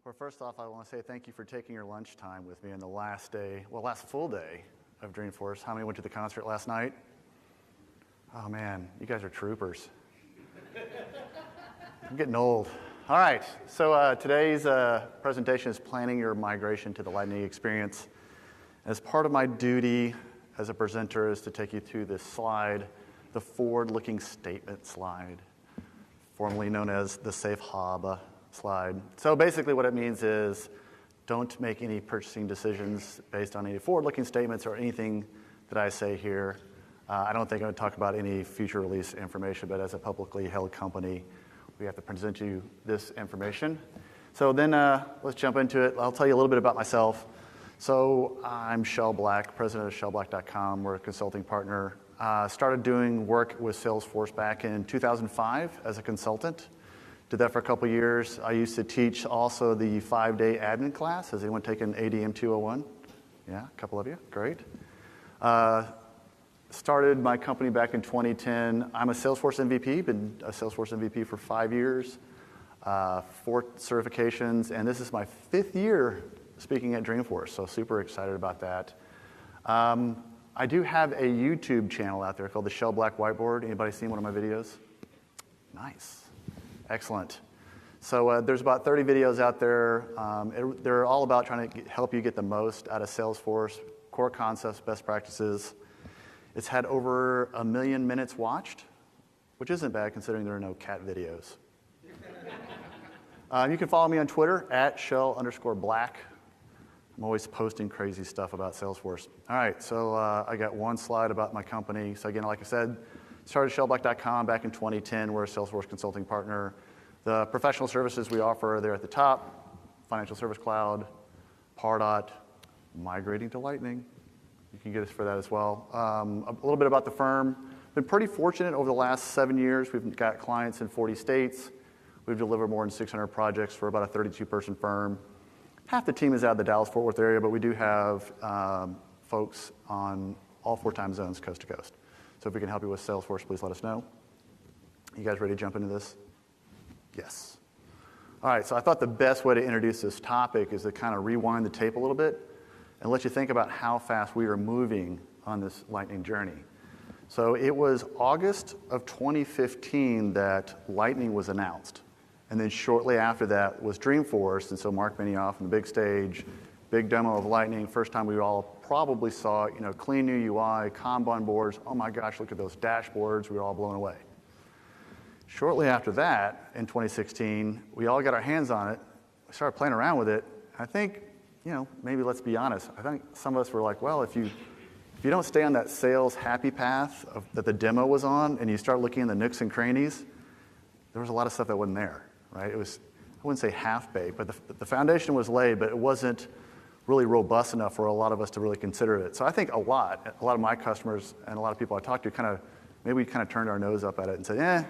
Well, first off, I want to say thank you for taking your lunchtime with me on the last full day of Dreamforce. How many went to the concert last night? Oh man, you guys are troopers. I'm getting old. All right, so today's presentation is planning your migration to the Lightning experience. As part of my duty as a presenter is to take you through this slide, the forward-looking statement slide, formerly known as the Safe Harbor slide. So basically what it means is don't make any purchasing decisions based on any forward-looking statements or anything that I say here. I don't think I'm going to talk about any future release information, but as a publicly held company, we have to present you this information. So then let's jump into it. I'll tell you a little bit about myself. So I'm ShellBlack, president of ShellBlack.com. We're a consulting partner. Started doing work with Salesforce back in 2005 as a consultant. Did that for a couple years. I used to teach also the 5-day admin class. Has anyone taken ADM 201? Yeah, a couple of you. Great. Started my company back in 2010. I'm a Salesforce MVP, been a Salesforce MVP for 5 years, 4 certifications, and this is my 5th year speaking at Dreamforce, so super excited about that. I do have a YouTube channel out there called the ShellBlack Whiteboard. Anybody seen one of my videos? Nice. Excellent. So there's about 30 videos out there. They're all about trying to help you get the most out of Salesforce, core concepts, best practices. It's had over 1 million minutes watched, which isn't bad considering there are no cat videos. You can follow me on Twitter at @shell_black. I'm always posting crazy stuff about Salesforce. All right, so I got one slide about my company. So again, like I said, started ShellBlack.com back in 2010. We're a Salesforce consulting partner. The professional services we offer are there at the top: Financial Service Cloud, Pardot, migrating to Lightning. You can get us for that as well. A little bit about the firm. Been pretty fortunate over the last 7 years. We've got clients in 40 states. We've delivered more than 600 projects for about a 32-person firm. Half the team is out of the Dallas-Fort Worth area, but we do have folks on all 4 time zones, coast to coast. So if we can help you with Salesforce, please let us know. You guys ready to jump into this? Yes. All right, so I thought the best way to introduce this topic is to kind of rewind the tape a little bit and let you think about how fast we are moving on this Lightning journey. So it was August of 2015 that Lightning was announced. And then shortly after that was Dreamforce, and so Mark Benioff on the big stage, big demo of Lightning. First time we all probably saw it, clean new UI, Kanban boards. Oh my gosh, look at those dashboards. We were all blown away. Shortly after that, in 2016, we all got our hands on it. We started playing around with it. I think, maybe let's be honest. I think some of us were like, well, if you don't stay on that sales happy path that the demo was on, and you start looking in the nooks and crannies, there was a lot of stuff that wasn't there. Right? It was, I wouldn't say half-baked, but the foundation was laid, but it wasn't really robust enough for a lot of us to really consider it. So I think a lot of my customers and a lot of people I talked to maybe turned our nose up at it and said,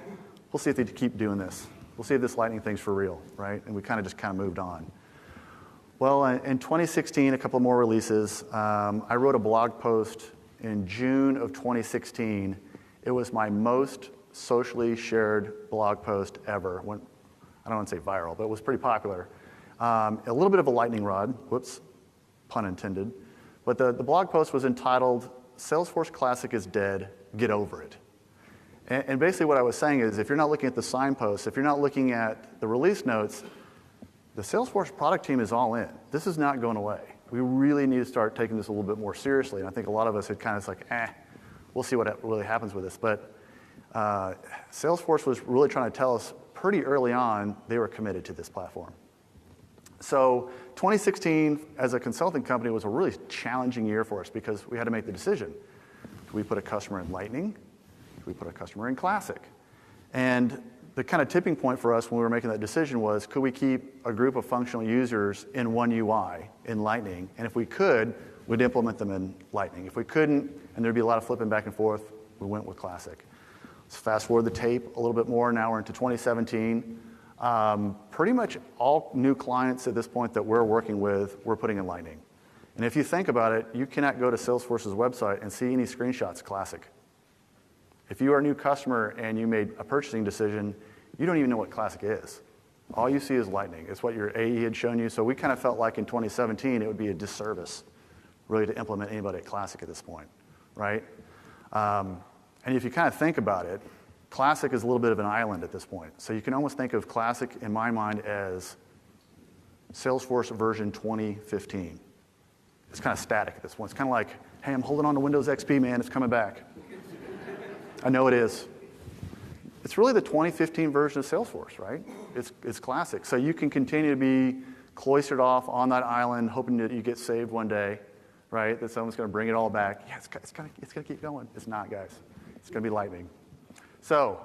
we'll see if they keep doing this. We'll see if this Lightning thing's for real, right? And we just moved on. Well, in 2016, a couple more releases. I wrote a blog post in June of 2016. It was my most socially shared blog post ever. I don't want to say viral, but it was pretty popular. A little bit of a lightning rod, whoops, pun intended. But the blog post was entitled, Salesforce Classic is dead, get over it. And basically what I was saying is, if you're not looking at the signposts, if you're not looking at the release notes, the Salesforce product team is all in. This is not going away. We really need to start taking this a little bit more seriously. And I think a lot of us had we'll see what really happens with this. But Salesforce was really trying to tell us pretty early on they were committed to this platform. So 2016, as a consulting company, was a really challenging year for us because we had to make the decision. Do we put a customer in Lightning? Do we put a customer in Classic? And the tipping point for us when we were making that decision was, could we keep a group of functional users in one UI in Lightning? And if we could, we'd implement them in Lightning. If we couldn't, and there'd be a lot of flipping back and forth, we went with Classic. Let's fast forward the tape a little bit more. Now we're into 2017. Pretty much all new clients at this point that we're working with, we're putting in Lightning. And if you think about it, you cannot go to Salesforce's website and see any screenshots Classic. If you are a new customer and you made a purchasing decision, you don't even know what Classic is. All you see is Lightning. It's what your AE had shown you. So we kind of felt like in 2017 it would be a disservice really to implement anybody at Classic at this point, right? And if you kind of think about it, Classic is a little bit of an island at this point. So you can almost think of Classic, in my mind, as Salesforce version 2015. It's kind of static at this point. It's kind of like, hey, I'm holding on to Windows XP, man. It's coming back. I know it is. It's really the 2015 version of Salesforce, right? It's Classic. So you can continue to be cloistered off on that island, hoping that you get saved one day, right? That someone's going to bring it all back. Yeah, it's going to keep going. It's not, guys. It's going to be Lightning. So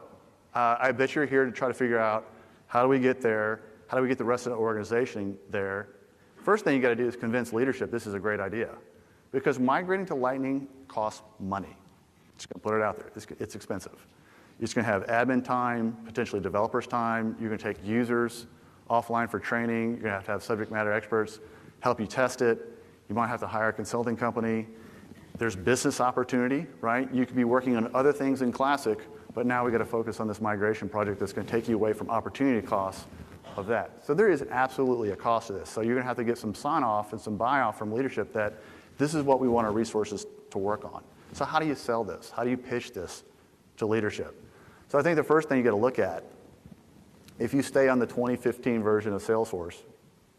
I bet you're here to try to figure out how do we get there? How do we get the rest of the organization there? First thing you got to do is convince leadership this is a great idea. Because migrating to Lightning costs money. Just going to put it out there. It's expensive. You're just going to have admin time, potentially developers' time. You're going to take users offline for training. You're going to have subject matter experts help you test it. You might have to hire a consulting company. There's business opportunity, right? You could be working on other things in Classic, but now we got to focus on this migration project that's going to take you away from opportunity costs of that. So there is absolutely a cost to this. So you're going to have to get some sign-off and some buy-off from leadership that this is what we want our resources to work on. So how do you sell this? How do you pitch this to leadership? So I think the first thing you got to look at, if you stay on the 2015 version of Salesforce,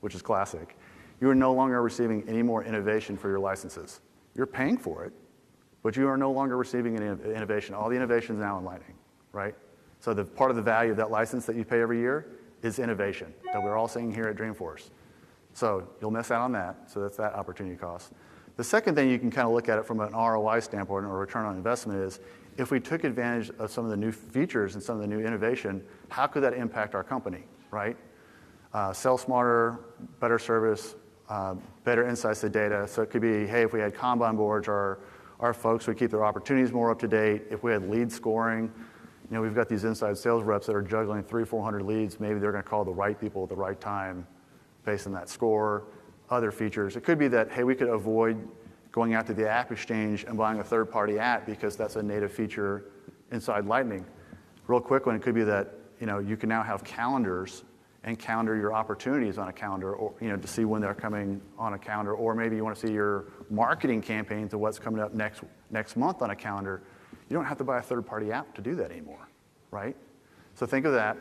which is Classic, you are no longer receiving any more innovation for your licenses. You're paying for it, but you are no longer receiving any innovation. All the innovation is now in Lightning, right? So the part of the value of that license that you pay every year is innovation that we're all seeing here at Dreamforce. So you'll miss out on that. So that's that opportunity cost. The second thing you can kind of look at it from an ROI standpoint or return on investment is if we took advantage of some of the new features and some of the new innovation, how could that impact our company, right? Sell smarter, better service, better insights to data. So it could be, hey, if we had Kanban boards, our folks would keep their opportunities more up to date. If we had lead scoring, you know, we've got these inside sales reps that are juggling 300-400 leads. Maybe they're going to call the right people at the right time based on that score. Other features. It could be that, hey, we could avoid going out to the app exchange and buying a third-party app because that's a native feature inside Lightning. Real quick one, it could be that, you know, you can now have calendars and calendar your opportunities on a calendar, or, you know, to see when they're coming on a calendar, or maybe you want to see your marketing campaigns of what's coming up next month on a calendar. You don't have to buy a third-party app to do that anymore, right? So think of that.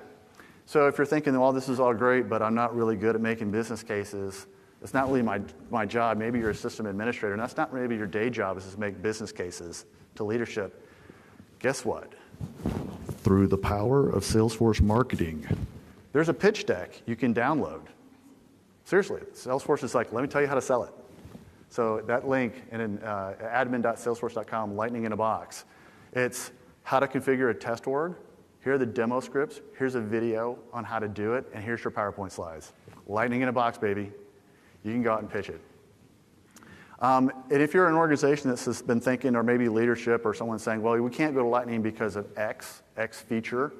So if you're thinking, well, this is all great, but I'm not really good at making business cases, it's not really my job. Maybe you're a system administrator, and that's not maybe your day job is to make business cases to leadership. Guess what? Through the power of Salesforce marketing, there's a pitch deck you can download. Seriously, Salesforce is like, let me tell you how to sell it. So that link in admin.salesforce.com, Lightning in a box. It's how to configure a test org. Here are the demo scripts. Here's a video on how to do it, and here's your PowerPoint slides. Lightning in a box, baby. You can go out and pitch it. And if you're an organization that's been thinking, or maybe leadership or someone saying, well, we can't go to Lightning because of X feature,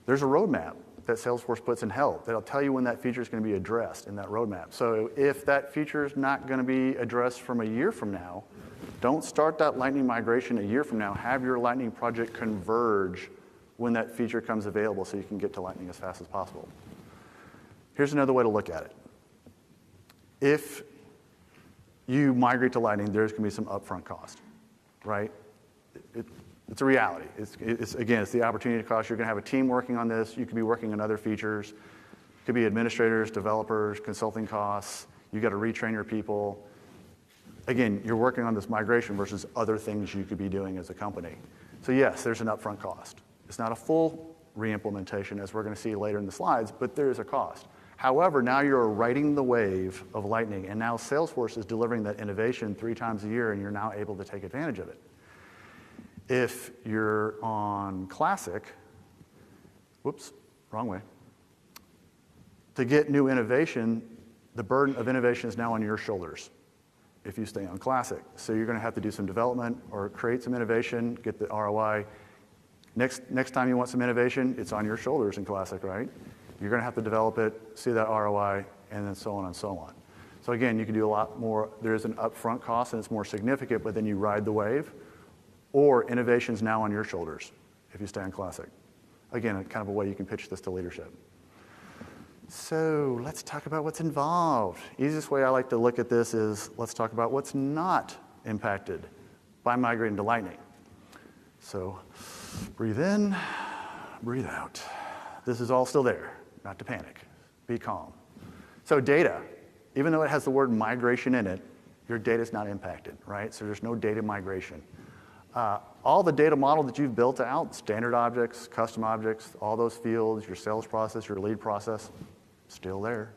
there's a roadmap that Salesforce puts in help that'll tell you when that feature is going to be addressed in that roadmap. So if that feature is not going to be addressed from a year from now, don't start that Lightning migration a year from now. Have your Lightning project converge when that feature comes available so you can get to Lightning as fast as possible. Here's another way to look at it. If you migrate to Lightning, there's going to be some upfront cost, right? It's a reality. It's the opportunity cost. You're going to have a team working on this. You could be working on other features. It could be administrators, developers, consulting costs. You've got to retrain your people. Again, you're working on this migration versus other things you could be doing as a company. So yes, there's an upfront cost. It's not a full re-implementation, as we're going to see later in the slides, but there is a cost. However, now you're riding the wave of Lightning, and now Salesforce is delivering that innovation 3 times a year, and you're now able to take advantage of it. If you're on Classic, whoops, wrong way. To get new innovation, the burden of innovation is now on your shoulders if you stay on Classic. So you're going to have to do some development or create some innovation, get the ROI. Next time you want some innovation, it's on your shoulders in Classic, right? You're going to have to develop it, see that ROI, and then so on and so on. So again, you can do a lot more. There is an upfront cost, and it's more significant, but then you ride the wave. Or innovation's now on your shoulders if you stay on Classic. Again, kind of a way you can pitch this to leadership. So let's talk about what's involved. Easiest way I like to look at this is let's talk about what's not impacted by migrating to Lightning. So breathe in, breathe out. This is all still there, not to panic. Be calm. So data, even though it has the word migration in it, your data is not impacted, right? So there's no data migration. All the data model that you've built out, standard objects, custom objects, all those fields, your sales process, your lead process, still there.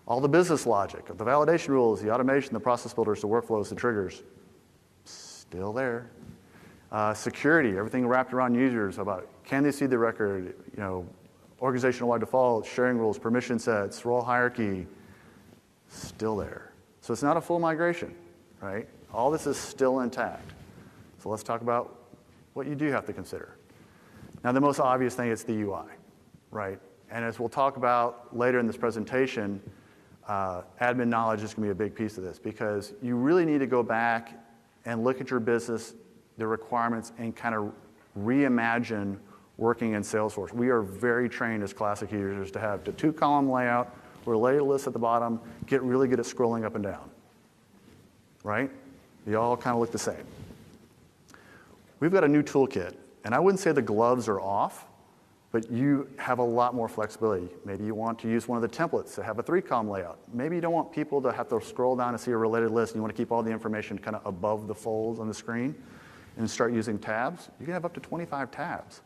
All the business logic, the validation rules, the automation, the process builders, the workflows, the triggers, still there. Security, everything wrapped around users about can they see the record, organizational-wide defaults, sharing rules, permission sets, role hierarchy, still there. So it's not a full migration, right? All this is still intact. So let's talk about what you do have to consider. Now, the most obvious thing is the UI, right? And as we'll talk about later in this presentation, admin knowledge is going to be a big piece of this because you really need to go back and look at your business, the requirements, and kind of reimagine working in Salesforce. We are very trained as Classic users to have the 2-column layout, related list at the bottom, get really good at scrolling up and down, right? They all kind of look the same. We've got a new toolkit, and I wouldn't say the gloves are off, but you have a lot more flexibility. Maybe you want to use one of the templates to have a 3-column layout. Maybe you don't want people to have to scroll down and see a related list, and you want to keep all the information kind of above the folds on the screen and start using tabs. You can have up to 25 tabs.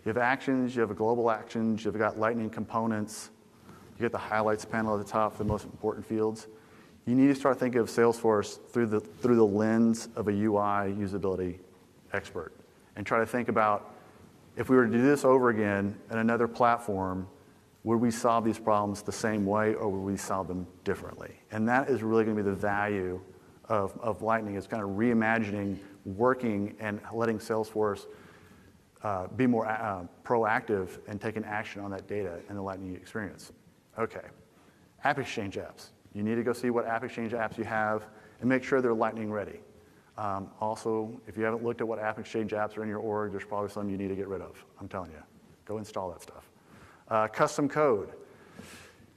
You have actions, you have global actions, you've got Lightning components, you get the highlights panel at the top for the most important fields. You need to start thinking of Salesforce through the lens of a UI usability expert and try to think about if we were to do this over again in another platform, would we solve these problems the same way or would we solve them differently? And that is really going to be the value of Lightning, is kind of reimagining working and letting Salesforce be more proactive and taking action on that data in the Lightning experience. Okay, App Exchange apps. You need to go see what App Exchange apps you have and make sure they're Lightning ready. Also, if you haven't looked at what App Exchange apps are in your org, there's probably some you need to get rid of. I'm telling you, go install that stuff. Custom code.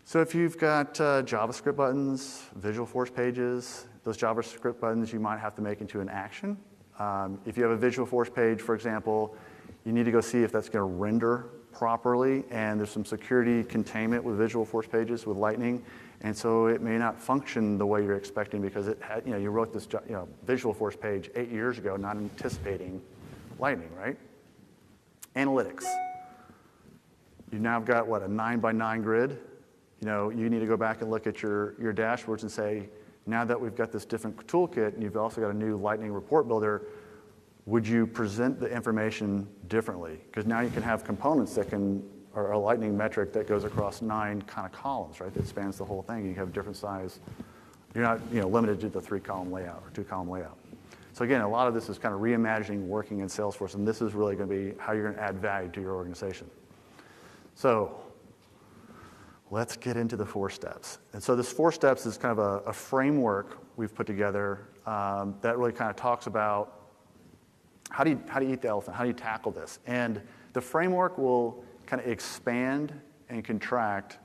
So if you've got JavaScript buttons, Visualforce pages, those JavaScript buttons you might have to make into an action. If you have a Visualforce page, for example, you need to go see if that's going to render properly, and there's some security containment with Visualforce pages with Lightning, and so it may not function the way you're expecting because it had, you wrote this Visualforce page 8 years ago, not anticipating Lightning, right? Analytics. You've now got what, a 9x9 grid. You need to go back and look at your dashboards and say, now that we've got this different toolkit and you've also got a new Lightning report builder, would you present the information differently? Because now you can have components that or a Lightning metric that goes across 9 kind of columns, right? That spans the whole thing. You have different size. You're not limited to the 3-column layout or 2-column layout. So again, a lot of this is kind of reimagining working in Salesforce, and this is really going to be how you're going to add value to your organization. So let's get into the 4 steps. And so this 4 steps is kind of a framework we've put together that really kind of talks about how do you eat the elephant? How do you tackle this? And the framework will kind of expand and contract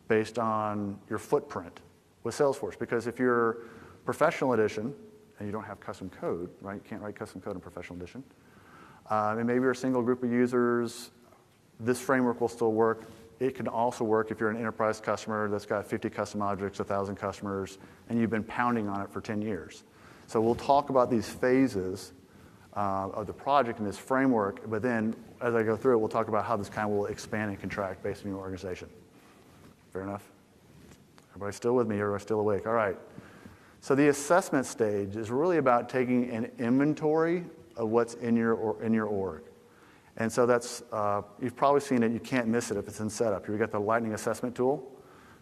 based on your footprint with Salesforce. Because if you're Professional Edition and you don't have custom code, right? You can't write custom code in Professional Edition. And maybe you're a single group of users, this framework will still work. It can also work if you're an enterprise customer that's got 50 custom objects, 1,000 customers, and you've been pounding on it for 10 years. So we'll talk about these phases of the project and this framework, but then as I go through it, we'll talk about how this kind of will expand and contract based on your organization. Fair enough? Everybody still with me? Everybody still awake? All right. So the assessment stage is really about taking an inventory of what's in your org. And so that's, you've probably seen it, you can't miss it if it's in setup. You've got the Lightning assessment tool.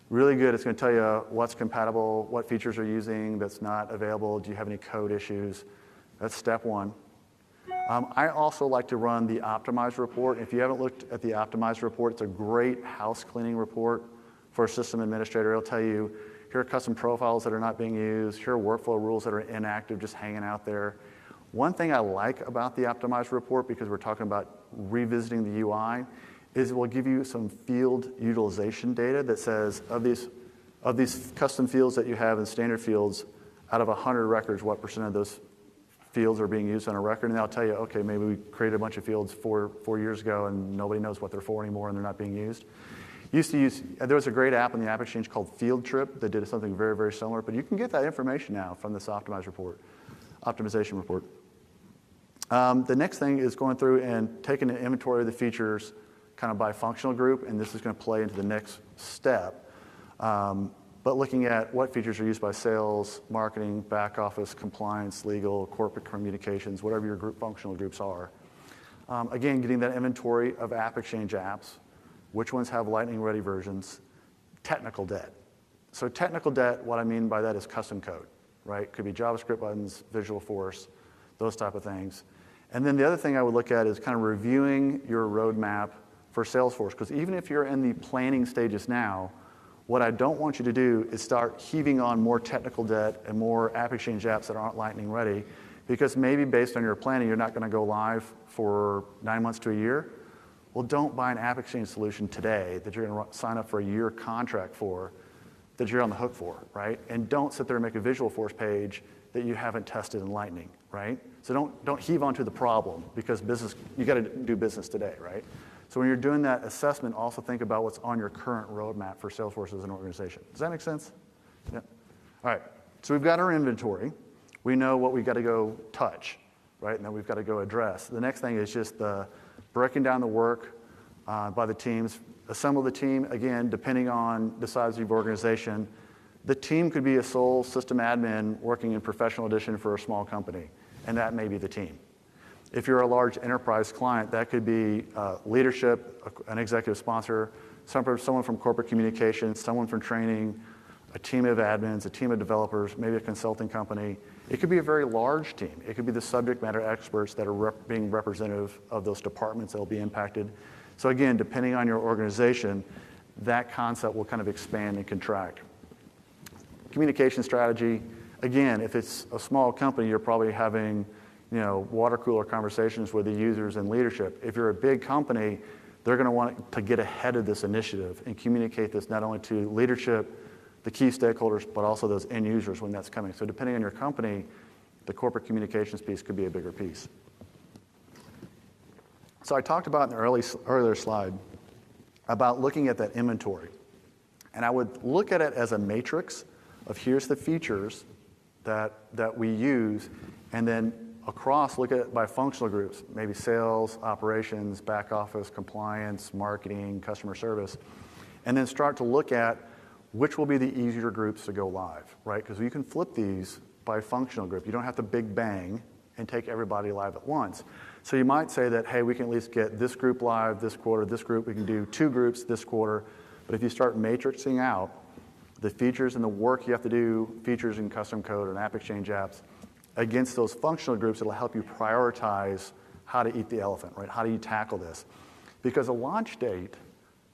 Really good, it's going to tell you what's compatible, what features are using that's not available, do you have any code issues? That's step 1. I also like to run the optimized report. If you haven't looked at the optimized report, it's a great house cleaning report for a system administrator. It'll tell you, here are custom profiles that are not being used, here are workflow rules that are inactive, just hanging out there. One thing I like about the optimized report, because we're talking about revisiting the UI, is it will give you some field utilization data that says of these custom fields that you have in standard fields, out of 100 records, what % of those fields are being used on a record, and they'll tell you, okay, maybe we created a bunch of fields four years ago and nobody knows what they're for anymore and they're not being used. There was a great app on the App Exchange called Field Trip that did something very, very similar, but you can get that information now from this optimization report. The next thing is going through and taking an inventory of the features kind of by functional group, and this is going to play into the next step. But looking at what features are used by sales, marketing, back office, compliance, legal, corporate communications, whatever your functional groups are. Again, getting that inventory of App Exchange apps, which ones have lightning-ready versions, technical debt. So technical debt, what I mean by that is custom code, right? Could be JavaScript buttons, Visual Force, those type of things. And then the other thing I would look at is kind of reviewing your roadmap for Salesforce, because even if you're in the planning stages now, what I don't want you to do is start heaving on more technical debt and more App Exchange apps that aren't lightning ready, because maybe based on your planning, you're not going to go live for 9 months to a year. Well, don't buy an App Exchange solution today that you're going to sign up for a year contract for, that you're on the hook for, right? And don't sit there and make a Visual Force page that you haven't tested in Lightning, right? So don't heave onto the problem, because you got to do business today, right? So when you're doing that assessment, also think about what's on your current roadmap for Salesforce as an organization. Does that make sense? Yeah. All right. So we've got our inventory. We know what we've got to go touch, right? And then we've got to go address. The next thing is just breaking down the work by the teams. Assemble the team, again, depending on the size of your organization. The team could be a sole system admin working in Professional Edition for a small company, and that may be the team. If you're a large enterprise client, that could be leadership, an executive sponsor, someone from corporate communications, someone from training, a team of admins, a team of developers, maybe a consulting company. It could be a very large team. It could be the subject matter experts that are being representative of those departments that will be impacted. So again, depending on your organization, that concept will kind of expand and contract. Communication strategy, again, if it's a small company, you're probably having water cooler conversations with the users and leadership. If you're a big company, they're going to want to get ahead of this initiative and communicate this not only to leadership, the key stakeholders, but also those end users when that's coming. So depending on your company, the corporate communications piece could be a bigger piece. So I talked about in the earlier slide about looking at that inventory. And I would look at it as a matrix of here's the features that we use, and then across look at it by functional groups, maybe sales, operations, back office, compliance, marketing, customer service, and then start to look at which will be the easier groups to go live, right? Because you can flip these by functional group. You don't have to big bang and take everybody live at once. So you might say that, hey, we can at least get this group live this quarter, this group, we can do 2 groups this quarter. But if you start matrixing out the features and the work you have to do, features in custom code and App Exchange apps, against those functional groups, it'll help you prioritize how to eat the elephant, right? How do you tackle this? Because a launch date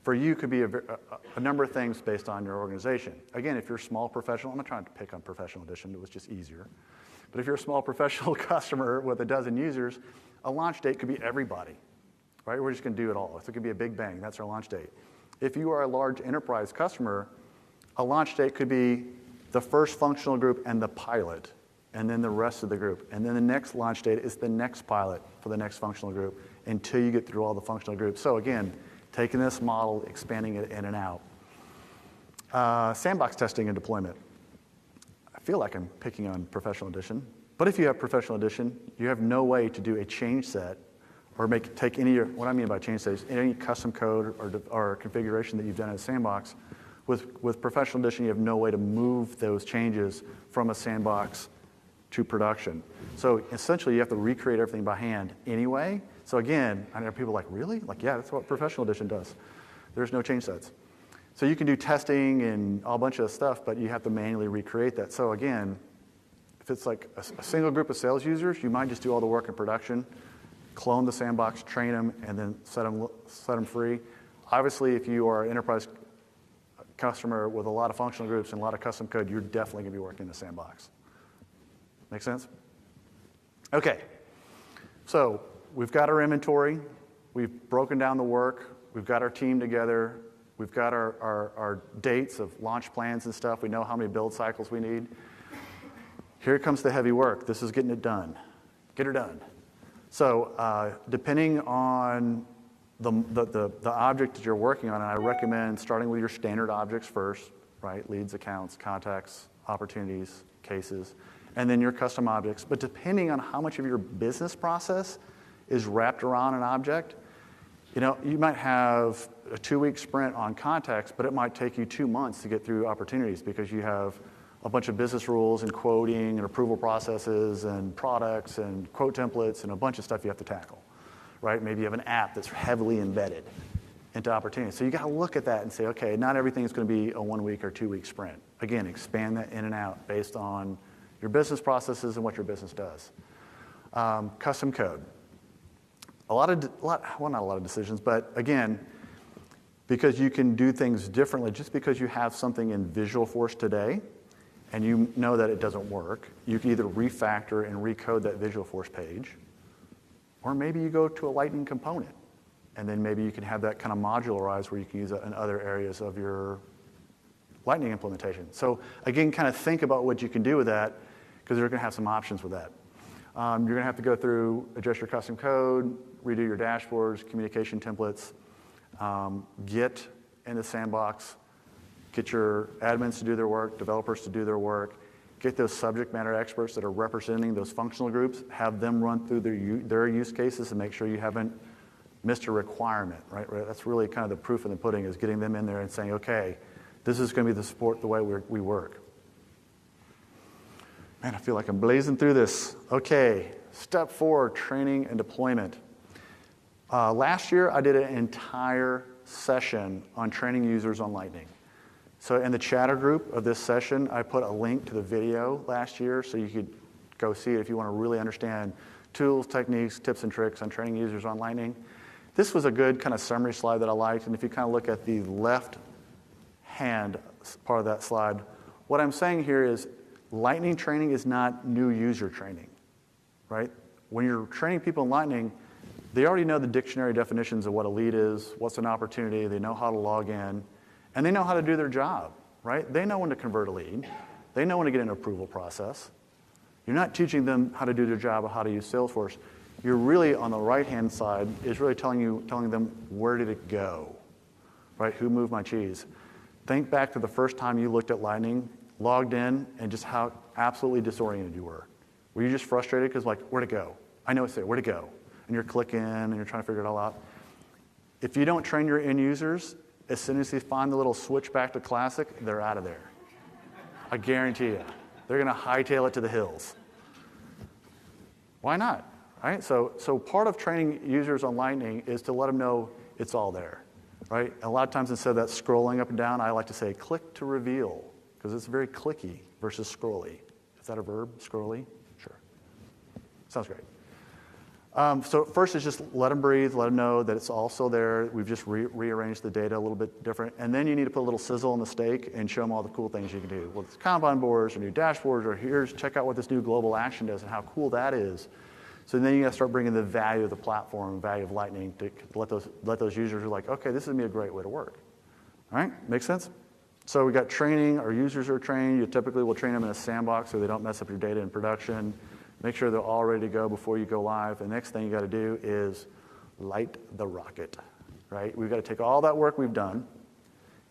for you could be a number of things based on your organization. Again, if you're a small professional, I'm not trying to pick on Professional Edition, it was just easier. But if you're a small professional customer with a dozen users, a launch date could be everybody, right? We're just going to do it all. So it could be a big bang. That's our launch date. If you are a large enterprise customer, a launch date could be the first functional group and the pilot, and then the rest of the group. And then the next launch date is the next pilot for the next functional group until you get through all the functional groups. So again, taking this model, expanding it in and out. Sandbox testing and deployment. I feel like I'm picking on Professional Edition, but if you have Professional Edition, you have no way to do a change set or take any, what I mean by change set is any custom code or configuration that you've done in a sandbox. With Professional Edition, you have no way to move those changes from a sandbox to production. So essentially, you have to recreate everything by hand anyway. So again, I know people are like, really? Like, yeah, that's what Professional Edition does. There's no change sets. So you can do testing and a bunch of stuff, but you have to manually recreate that. So again, if it's like a single group of sales users, you might just do all the work in production, clone the sandbox, train them, and then set them free. Obviously, if you are an enterprise customer with a lot of functional groups and a lot of custom code, you're definitely going to be working in the sandbox. Make sense? Okay. So we've got our inventory. We've broken down the work. We've got our team together. We've got our dates of launch plans and stuff. We know how many build cycles we need. Here comes the heavy work. This is getting it done. Get her done. So depending on the object that you're working on, and I recommend starting with your standard objects first, right? Leads, accounts, contacts, opportunities, cases, and then your custom objects. But depending on how much of your business process is wrapped around an object, you might have a 2-week sprint on contacts, but it might take you 2 months to get through opportunities because you have a bunch of business rules and quoting and approval processes and products and quote templates and a bunch of stuff you have to tackle, right? Maybe you have an app that's heavily embedded into opportunities. So you got to look at that and say, okay, not everything is going to be a 1-week or 2-week sprint. Again, expand that in and out based on your business processes and what your business does. Custom code. Not a lot of decisions, but again, because you can do things differently, just because you have something in Visualforce today and you know that it doesn't work, you can either refactor and recode that Visualforce page, or maybe you go to a Lightning component, and then maybe you can have that kind of modularized where you can use it in other areas of your Lightning implementation. So again, kind of think about what you can do with that, because you're going to have some options with that. You're going to have to go through, adjust your custom code, redo your dashboards, communication templates, get in the sandbox, get your admins to do their work, developers to do their work, get those subject matter experts that are representing those functional groups, have them run through their use cases and make sure you haven't missed a requirement, right? That's really kind of the proof in the pudding, is getting them in there and saying, okay, this is going to be the support, the way we work. Man, I feel like I'm blazing through this. Okay, step 4, training and deployment. Last year, I did an entire session on training users on Lightning. So in the chatter group of this session, I put a link to the video last year so you could go see it if you want to really understand tools, techniques, tips, and tricks on training users on Lightning. This was a good kind of summary slide that I liked, and if you kind of look at the left-hand part of that slide, what I'm saying here is Lightning training is not new user training, right? When you're training people in Lightning, they already know the dictionary definitions of what a lead is, what's an opportunity, they know how to log in, and they know how to do their job, right? They know when to convert a lead. They know when to get an approval process. You're not teaching them how to do their job or how to use Salesforce. You're really, on the right-hand side, is really telling them, where did it go, right? Who moved my cheese? Think back to the first time you looked at Lightning, logged in, and just how absolutely disoriented you were. Were you just frustrated because, like, where'd it go? I know it's there, where'd it go? And you're clicking, and you're trying to figure it all out. If you don't train your end users, as soon as they find the little switch back to Classic, they're out of there. I guarantee you. They're going to hightail it to the hills. Why not? Right? So part of training users on Lightning is to let them know it's all there. Right? And a lot of times instead of that scrolling up and down, I like to say click to reveal, because it's very clicky versus scrolly. Is that a verb, scrolly? Sure. Sounds great. So first is just let them breathe, let them know that it's also there. We've just rearranged the data a little bit different. And then you need to put a little sizzle on the steak and show them all the cool things you can do. Well, it's Kanban boards or new dashboards, or check out what this new global action does and how cool that is. So then you got to start bringing the value of the platform, value of Lightning, to let those users who are like, okay, this is going to be a great way to work. All right, make sense? So we got training. Our users are trained. You typically will train them in a sandbox so they don't mess up your data in production. Make sure they're all ready to go before you go live. The next thing you got to do is light the rocket, right? We've got to take all that work we've done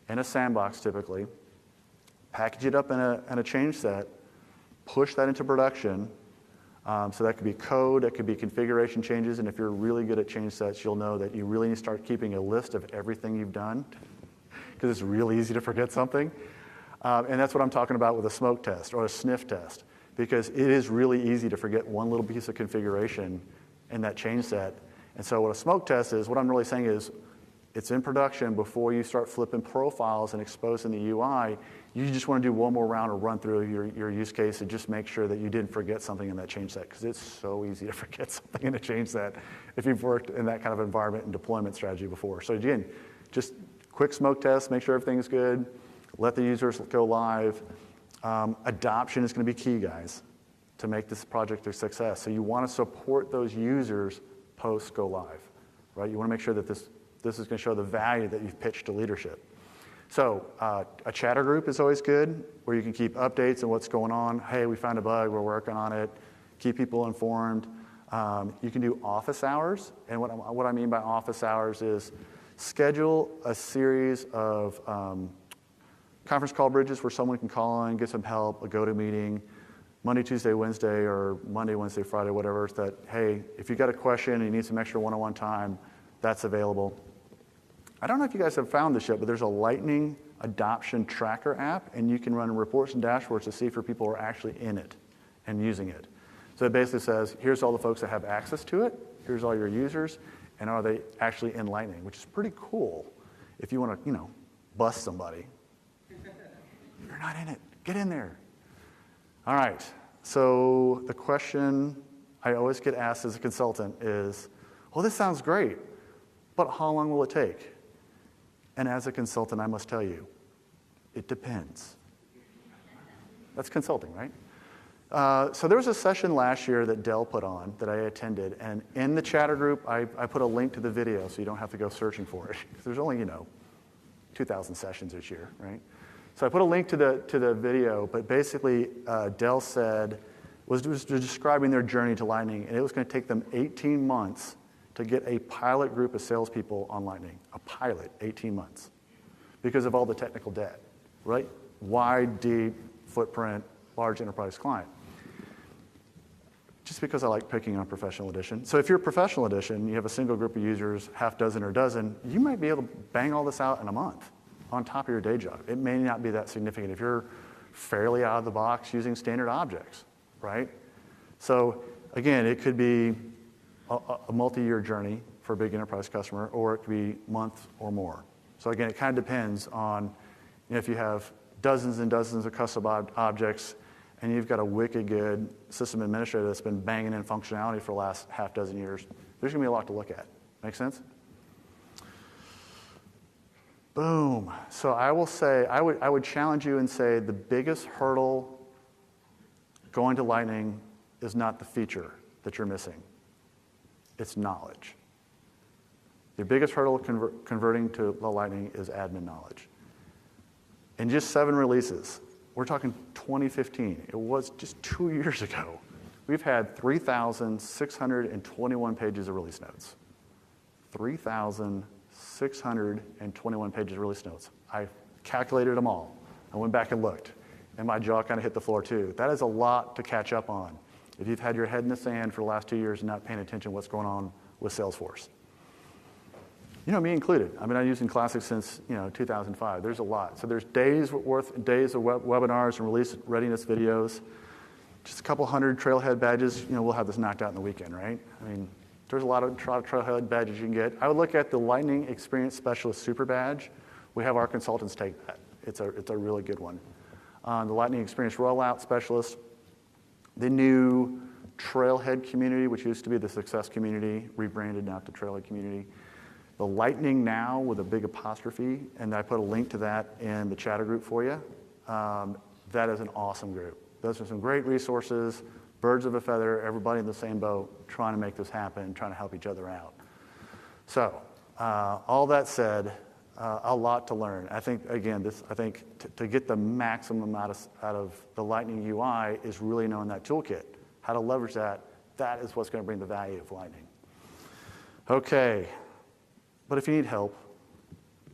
in a sandbox typically, package it up in a change set, push that into production. So that could be code, that could be configuration changes, and if you're really good at change sets, you'll know that you really need to start keeping a list of everything you've done, because it's really easy to forget something. And that's what I'm talking about with a smoke test or a sniff test, because it is really easy to forget one little piece of configuration in that change set. And so what a smoke test is, what I'm really saying is, it's in production before you start flipping profiles and exposing the UI. You just want to do one more round or run through your use case and just make sure that you didn't forget something in that change set, because it's so easy to forget something in a change set if you've worked in that kind of environment and deployment strategy before. So again, just quick smoke test, make sure everything's good, let the users go live. Adoption is going to be key, guys, to make this project a success. So you want to support those users post go live, right? You want to make sure that this This is going to show the value that you've pitched to leadership. So a chatter group is always good, where you can keep updates on what's going on. Hey, we found a bug, we're working on it. Keep people informed. You can do office hours, and what I mean by office hours is schedule a series of conference call bridges where someone can call in, get some help, a go-to-meeting, Monday, Tuesday, Wednesday, or Monday, Wednesday, Friday, whatever, that, hey, if you got a question and you need some extra one-on-one time, that's available. I don't know if you guys have found this yet, but there's a Lightning adoption tracker app, and you can run reports and dashboards to see if your people are actually in it and using it. So it basically says, here's all the folks that have access to it, here's all your users, and are they actually in Lightning, which is pretty cool if you want to, bust somebody. You're not in it. Get in there. All right. So the question I always get asked as a consultant is, well, this sounds great, but how long will it take? And as a consultant, I must tell you, it depends. That's consulting, right? So there was a session last year that Dell put on that I attended, and in the chatter group, I put a link to the video so you don't have to go searching for it. There's only, 2,000 sessions this year, right? So I put a link to the video, but basically Dell was describing their journey to Lightning, and it was going to take them 18 months to get a pilot group of salespeople on Lightning. A pilot, 18 months, because of all the technical debt, right? Wide, deep footprint, large enterprise client. Just because I like picking on Professional Edition. So if you're Professional Edition, you have a single group of users, half dozen or dozen, you might be able to bang all this out in a month on top of your day job. It may not be that significant if you're fairly out of the box using standard objects, right? So again, it could be a multi-year journey for a big enterprise customer, or it could be months or more. So again, it kind of depends on if you have dozens and dozens of custom objects and you've got a wicked good system administrator that's been banging in functionality for the last half dozen years, there's going to be a lot to look at. Make sense? Boom. So I will say, I would challenge you and say the biggest hurdle going to Lightning is not the feature that you're missing. It's knowledge. Your biggest hurdle converting to the Lightning is admin knowledge. In just 7 releases, we're talking 2015. It was just 2 years ago. We've had 3,621 pages of release notes. 3,621 pages of release notes. I calculated them all. I went back and looked, and my jaw kind of hit the floor too. That is a lot to catch up on if you've had your head in the sand for the last 2 years and not paying attention to what's going on with Salesforce. Me included. I've been using Classic since 2005. There's a lot. So there's days of webinars and release readiness videos. Just a couple hundred Trailhead badges. We'll have this knocked out in the weekend, right? There's a lot of Trailhead badges you can get. I would look at the Lightning Experience Specialist Super Badge. We have our consultants take that. It's a really good one. The Lightning Experience Rollout Specialist. The new Trailhead community, which used to be the Success community, rebranded now to Trailhead community. The Lightning Now with a big apostrophe, and I put a link to that in the chatter group for you. That is an awesome group. Those are some great resources, birds of a feather, everybody in the same boat, trying to make this happen, trying to help each other out. So, all that said, a lot to learn. I think, again, to get the maximum out of the Lightning UI is really knowing that toolkit. How to leverage that, that is what's going to bring the value of Lightning. Okay. But if you need help,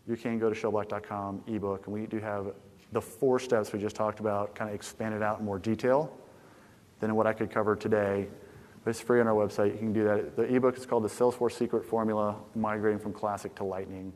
you can go to ShellBlack.com ebook, and we do have the 4 steps we just talked about kind of expanded out in more detail than what I could cover today. But it's free on our website. You can do that. The ebook is called The Salesforce Secret Formula, Migrating from Classic to Lightning.